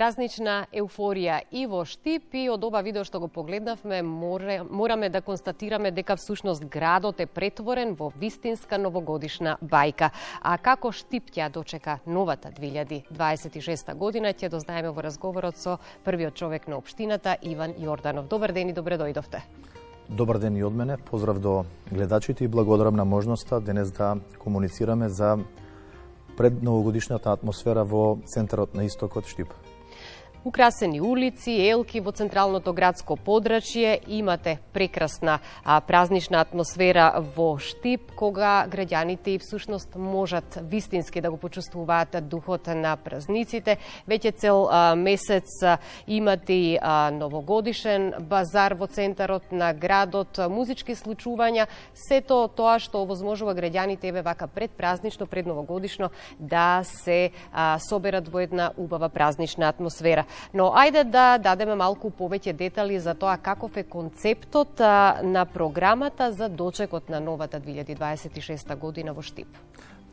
Празнична еуфорија и во Штип, и од ова видео што го погледнавме мораме да констатираме дека всушност градот е претворен во вистинска новогодишна бајка. А како Штип ќе дочека новата 2026 година, ќе дознаеме во разговорот со првиот човек на општината Иван Јорданов. Добар ден и добре дојдовте. Добар ден и од мене, поздрав до гледачите и благодарам на можноста денес да комуницираме за предновогодишната атмосфера во центарот на истокот Штип. Украсени улици, елки во централното градско подрачје, имате прекрасна празнична атмосфера во Штип, кога граѓаните и всушност можат вистински да го почувствуваат духот на празниците. Веќе цел месец имате и новогодишен базар во центарот на градот, музички случувања, сето тоа што овозможува граѓаните еве вака предпразнично, предновогодишно да се соберат во една убава празнична атмосфера. Но ајде да дадеме малку повеќе детали за тоа каков е концептот на програмата за дочекот на новата 2026 година во Штип.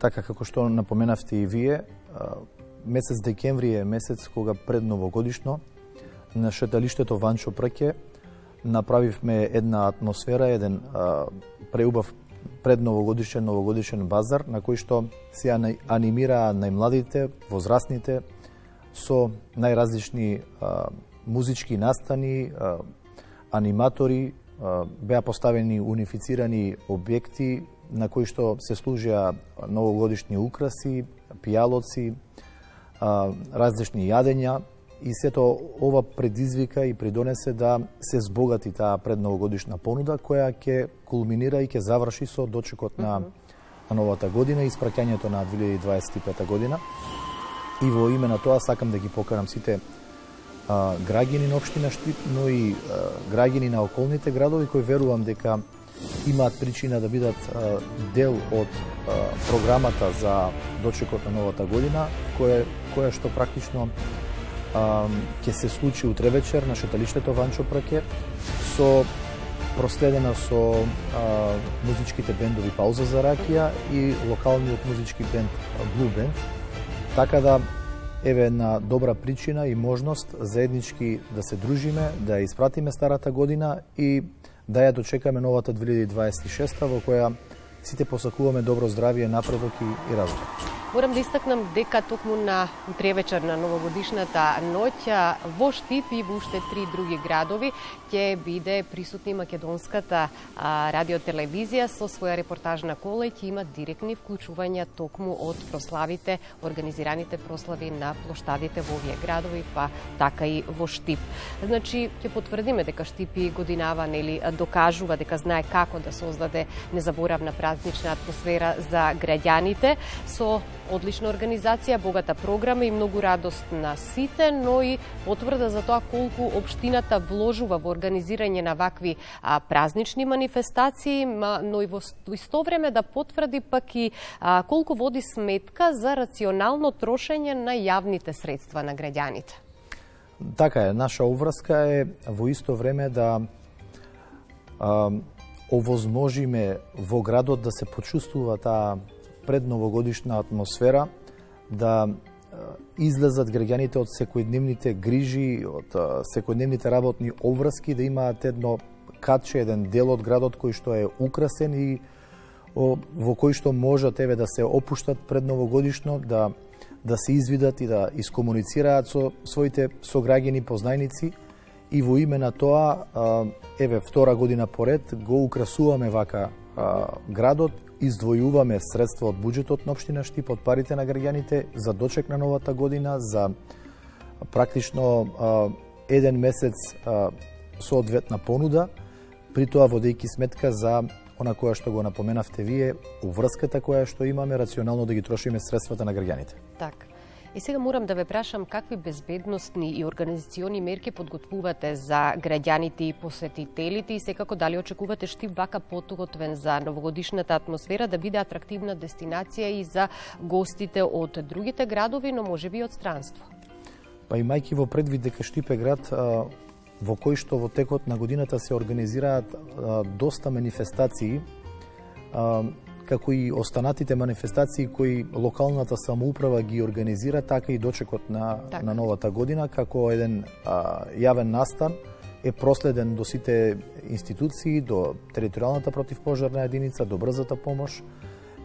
Така како што напоменавте и вие, месец декември е месец кога предновогодишно на шеталиштето Ванчо Праќе направивме една атмосфера, еден преубав предновогодишен новогодишен базар на кој што се анимираа најмладите, возрастните, со најразлични музички настани, аниматори, беа поставени унифицирани објекти на кои што се служеа новогодишни украси, пијалоци, различни јадења и сето ова предизвика и придонесе да се збогати таа предновогодишна понуда која ќе кулминира и ќе заврши со дочекот на новата година и испраќањето на 2025 година. И во име на тоа сакам да ги покарам сите граѓани на општина Штип, но и граѓани на околните градови кои верувам дека имаат причина да бидат дел од програмата за дочекот на новата година, која што практично ќе се случи утре вечер на шеталиштето Ванчо Праќе, со проследена со музичките бендови Пауза за ракија и локалниот музички бенд Blue Band. Така да, еве една добра причина и можност заеднички да се дружиме, да ја испратиме старата година и да ја дочекаме новата 2026 во која сите посакуваме добро здравје, напредок и развој. Морам да истакнам дека токму на утревечер на новогодишната ноќ во Штип и во уште 3 други градови ќе биде присутна македонската радиотелевизија со своја репортажна кола и ќе има директни вклучувања токму од прославите, организираните прослави на плоштадите во овие градови, па така и во Штип. Значи, ќе потврдиме дека Штип и годинава, нели, докажува дека знае како да создаде незаборавна празнична атмосфера за граѓаните со одлична организација, богата програма и многу радост на сите, но и потврда за тоа колку општината вложува во организирање на вакви празнични манифестации, но и во исто време да потврди пак и колку води сметка за рационално трошење на јавните средства на граѓаните. Така е, наша обврска е во исто време да овозможиме во градот да се почувствува таа предновогодишна атмосфера, да излезат граѓаните од секојдневните грижи, од секојдневните работни обврски, да имаат едно катче, еден дел од градот кој што е украсен и во кој што можат да се опуштат предновогодишно, да се извидат и да искомуницираат со своите сограѓани, познајници и во име на тоа, втора година поред го украсуваме вака градот, издвојуваме средства од буџетот на општина Штип, од парите на граѓаните за дочек на новата година, за практично еден месец соодветна понуда, при тоа водејќи сметка за она која што го напоменавте вие, уврската која што имаме, рационално да ги трошиме средствата на граѓаните. Така. И сега морам да ве прашам какви безбедносни и организациони мерки подготвувате за граѓаните и посетителите и секако дали очекувате Штип вака подготвен за новогодишната атмосфера да биде атрактивна дестинација и за гостите од другите градови, но можеби и од странство? Па имајќи во предвид дека Штип е град во кој што во текот на годината се организираат доста манифестации, како и останатите манифестации кои локалната самоуправа ги организира, така и дочекот на новата година, како еден јавен настан е проследен до сите институции, до територијалната противпожарна единица, до брзата помош.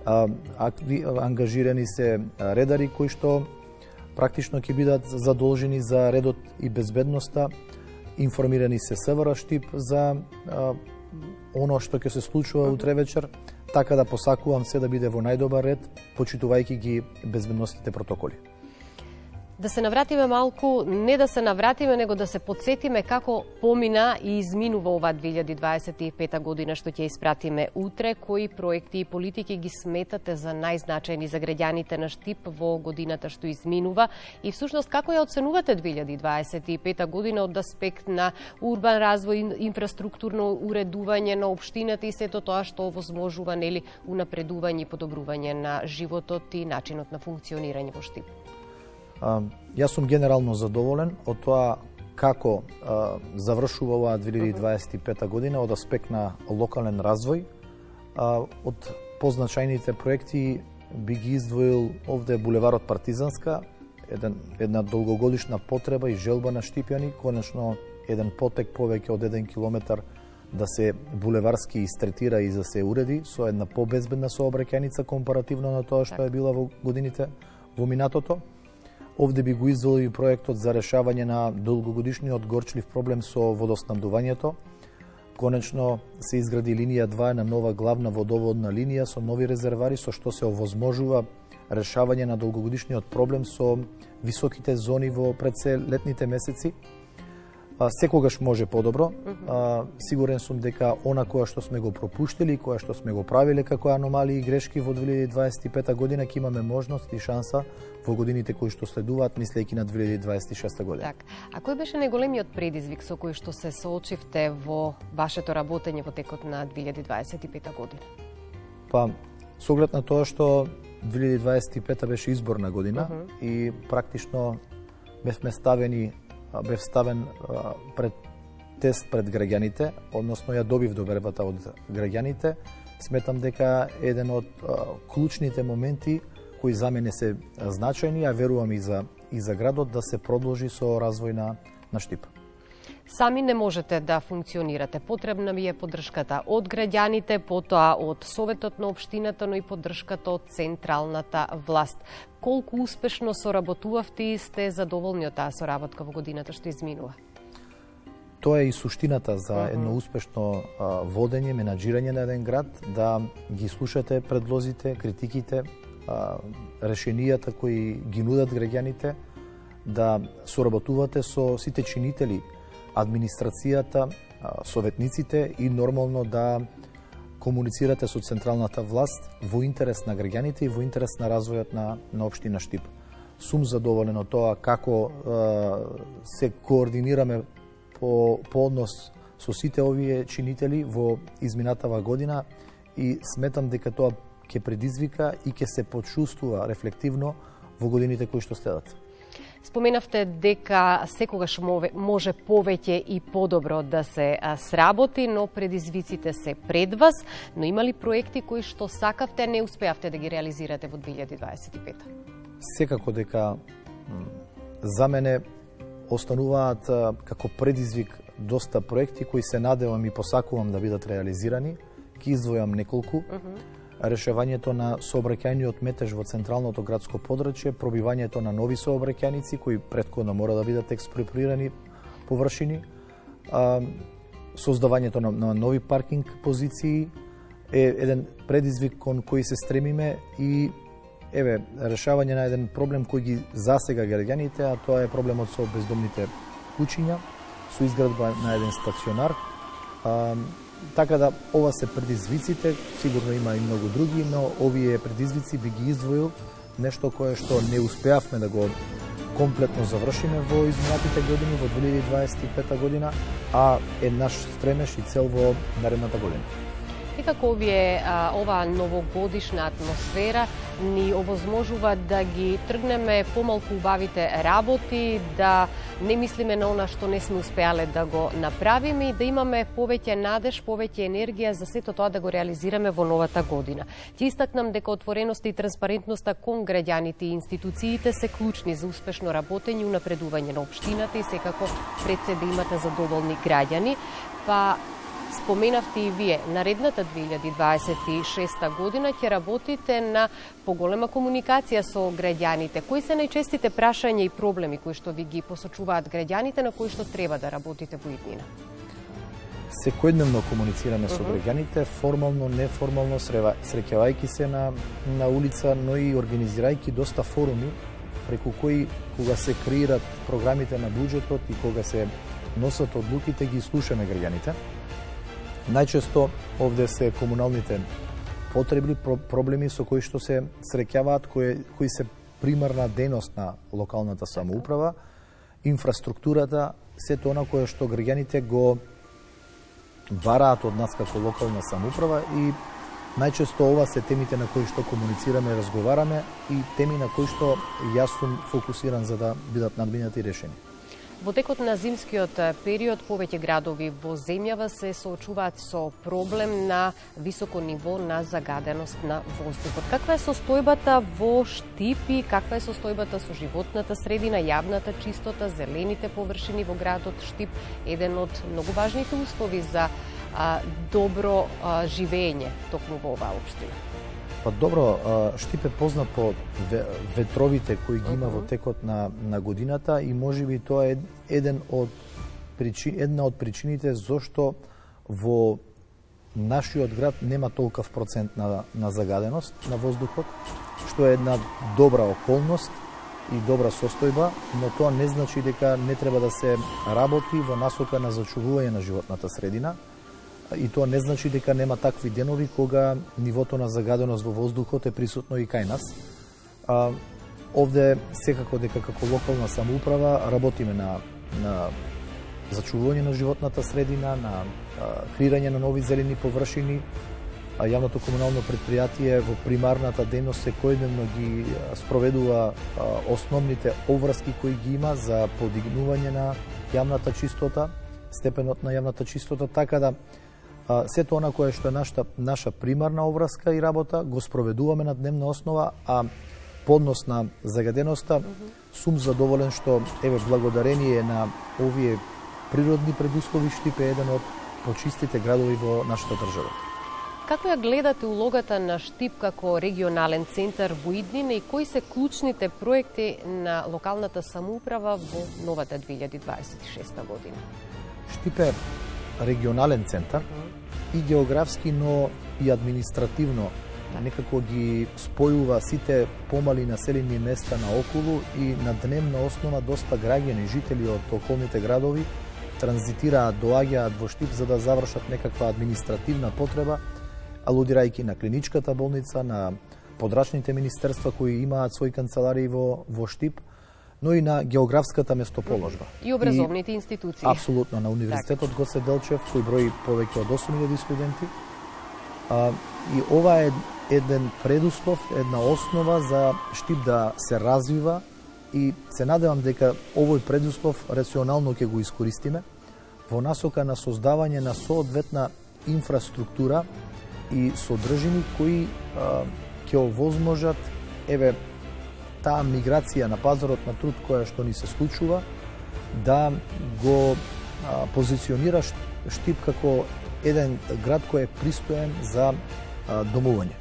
Ангажирани се редари кои што практично ќе бидат задолжени за редот и безбедноста. Информирани се СВР Штип за оно што ќе се случува утре вечер, така да посакувам се да биде во најдобар ред, почитувајќи ги безбедносните протоколи. Да се навратиме малку, не да се навратиме, него да се подсетиме како помина и изминува ова 2025 година што ќе испратиме утре, кои проекти и политики ги сметате за најзначајни за граѓаните на Штип во годината што изминува и всушност како ја оценувате 2025 година од аспект на урбан развој, инфраструктурно уредување на општината и сето тоа што овозможува нели унапредување и подобрување на животот и начинот на функционирање во Штип? Јас сум генерално задоволен од тоа како завршува оваа 2025 година од аспект на локален развој. Од позначајните проекти би ги издвоил овде булеварот Партизанска, една долгогодишна потреба и желба на штипјани, конечно еден потек повеќе од 1 километар да се булеварски истретира и да се уреди со една побезбедна сообраќајница компаративно на тоа што е била во годините во минатото. Овде би го издвоил и проектот за решавање на долгогодишниот горчлив проблем со водоснабдувањето. Конечно се изгради линија 2 на нова главна водоводна линија со нови резервари, со што се овозможува решавање на долгогодишниот проблем со високите зони во летните месеци. Секогаш може подобро. Сигурен сум дека она која што сме го пропуштили, која што сме го правиле како аномалии и грешки во 2025 година, ќе имаме можност и шанса во годините кои што следуваат, мислејќи на 2026 година. Так. А кој беше најголемиот предизвик со кој што се соочивте во вашето работење во текот на 2025 година? Па, со оглед на тоа што 2025 беше изборна година и практично бев ставен пред тест пред граѓаните, односно ја добив довербата од граѓаните. Сметам дека еден од клучните моменти кои за мене се значајни, а верувам и за градот, да се продолжи со развој на Штип. Сами не можете да функционирате. Потребна ви е поддршката од граѓаните, потоа од Советот на општината, но и поддршката од централната власт. Колку успешно соработувавте и сте задоволни од таа соработка во годината што изминува? Тоа е и суштината за едно успешно водење, менаџирање на еден град, да ги слушате предлозите, критиките, решенијата кои ги нудат граѓаните, да соработувате со сите чинители, администрацијата, советниците и нормално да комуницирате со централната власт во интерес на граѓаните и во интерес на развојот на општина Штип. Сум задоволен од тоа како се координираме по однос со сите овие чинители во изминатава година и сметам дека тоа ќе предизвика и ќе се почувствува рефлективно во годините кои што следат. Споменавте дека секогаш може повеќе и подобро да се сработи, но предизвиците се пред вас, но има ли проекти кои што сакавте, не успеавте да ги реализирате во 2025? Секако дека за мене остануваат како предизвик доста проекти кои се надевам и посакувам да бидат реализирани. Ки издвојам неколку. Решавањето на сообраќајниот метеж во централното градско подрачје, пробивањето на нови сообраќајници кои претходно мора да бидат експроприирани површини, создавањето на нови паркинг позиции е еден предизвик кон кој се стремиме и решавање на еден проблем кој ги засега граѓаните, а тоа е проблемот со бездомните куќиња, со изградба на еден стационар. Така да, ова се предизвиците, сигурно има и многу други, но овие предизвици би ги издвоил нешто кое што не успеавме да го комплетно завршиме во изминатите години, во 2025 година, а е наш стремеж и цел во наредната година. И како оваа новогодишна атмосфера ни овозможува да ги тргнеме помалку убавите работи, да не мислиме на она што не сме успеале да го направиме и да имаме повеќе надеж, повеќе енергија за сето тоа да го реализираме во новата година. Ќе истакнам дека отвореноста и транспарентноста кон граѓаните и институциите се клучни за успешно работење и унапредување на општината и секако пред се да имате задоволни граѓани. Па споменавте и вие, наредната 2026 година ќе работите на поголема комуникација со граѓаните. Кои се најчестите прашања и проблеми кои што ви ги посочуваат граѓаните, на кои што треба да работите во иднина? Секојдневно комуницираме со граѓаните, формално, неформално, среќавајќи се на улица, но и организирајќи доста форуми преку кои кога се креират програмите на буџетот и кога се носат одлуките, ги слушаме граѓаните. Најчесто овде се комуналните потреби, проблеми со кои што се среќаваат, кои се примарна дејност на локалната самоуправа, инфраструктурата, сето она кое што граѓаните го бараат од нас како локална самоуправа и најчесто ова се темите на кои што комуницираме, разговараме и теми на кои што јас сум фокусиран за да бидат надминати решени. Во текот на зимскиот период повеќе градови во земјава се соочуваат со проблем на високо ниво на загаденост на воздухот. Каква е состојбата во Штип и каква е состојбата со животната средина, јавната чистота, зелените површини во градот Штип, еден од многу важните услови за добро живење токму во оваа општина? Па добро, Штип е познат по ветровите кои ги има во текот на годината и можеби тоа е една од причините зошто во нашиот град нема толков процент на загаденост на воздухот, што е една добра околност и добра состојба, но тоа не значи дека не треба да се работи во насока на зачувување на животната средина. И тоа не значи дека нема такви денови кога нивото на загаденост во воздухот е присутно и кај нас. Овде секако дека како локална самоуправа работиме на зачувување на животната средина, на креирање на нови зелени површини. Јавното комунално претпријатие во примарната дејност секојдневно ги спроведува основните обврски кои ги има за подигнување на јавната чистота, степенот на јавната чистота, така да сето она кое што е наша примарна обврска и работа го спроведуваме на дневна основа, а поднос на загаденоста сум задоволен што еве благодарение на овие природни предуслови Штип е еден од почистите градови во нашата држава. Како ја гледате улогата на Штип како регионален центар во иднина и кои се клучните проекти на локалната самоуправа во новата 2026 година? Штип е регионален центар и географски, но и административно некако ги спојува сите помали населени места наоколу и на дневна основа доста граѓани, жители од околните градови транзитираат, доаѓаат во Штип за да завршат некаква административна потреба, алудирајќи на клиничката болница, на подрачните министерства кои имаат своји канцеларии во Штип, но и на географската местоположба. И образовните институции. Апсолутно, на Универзитетот Гоце Делчев, кој брои повеќе од 8.000 студенти. И ова е еден предуслов, една основа за Штип да се развива и се надевам дека овој предуслов рационално ќе го искористиме во насока на создавање на соодветна инфраструктура и содржини кои ќе овозможат таа миграција на пазарот на труд која што ни се случува, да го позиционира Штип како еден град кој е пристоен за домување.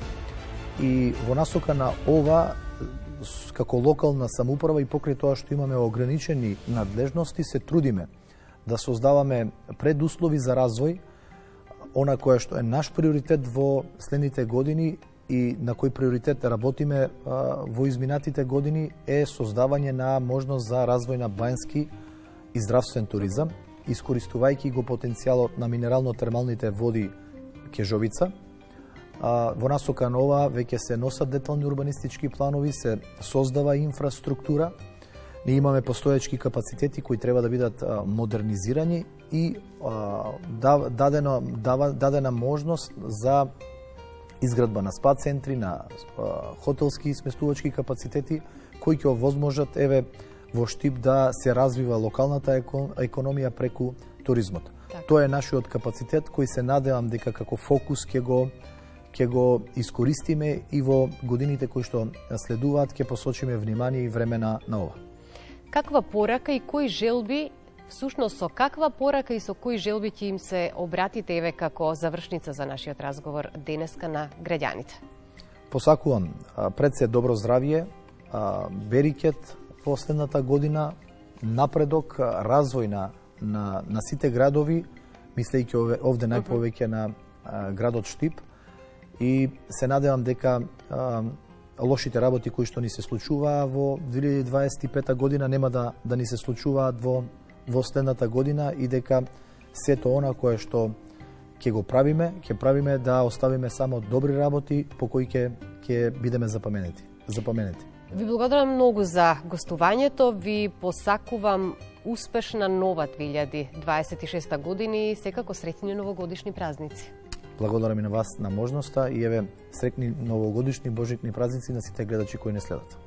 И во насока на ова, како локална самоуправа и покрај тоа што имаме ограничени надлежности, се трудиме да создаваме предуслови за развој, она кое што е наш приоритет во следните години и на кој приоритет работиме во изминатите години е создавање на можност за развој на бањски и здравствен туризам, искористувајќи го потенцијалот на минерално-термалните води Кежовица. Во насока на ова веќе се носат детални урбанистички планови, се создава инфраструктура, ние имаме постоечки капацитети кои треба да бидат модернизирани и дадена можност за изградба на спа центри, на хотелски и сместувачки капацитети, кои ќе овозможат во Штип да се развива локалната економија преку туризмот. Так. Тоа е нашиот капацитет кој се надевам дека како фокус ќе го искористиме и во годините кои што следуваат ќе посочиме внимание и време на ова. Каква порака и кои желби, всушност со каква порака и со кои желби ќе им се обратите како завршница за нашиот разговор денеска на граѓаните? Посакувам пред се добро здравје, берикет последната година, напредок, развој на сите градови, мислејќи овде најповеќе на градот Штип, и се надевам дека лошите работи кои што ни се случуваа во 2025 година нема да ни се случуваат во следната година, и дека сето она кое што ќе го правиме да оставиме само добри работи по кои ќе бидеме запаменети. Ви благодарам многу за гостувањето, ви посакувам успешна нова 2026 година и секако среќни новогодишни празници. Благодарам и на вас на можноста и среќни новогодишни божитни празници на сите гледачи кои не следат.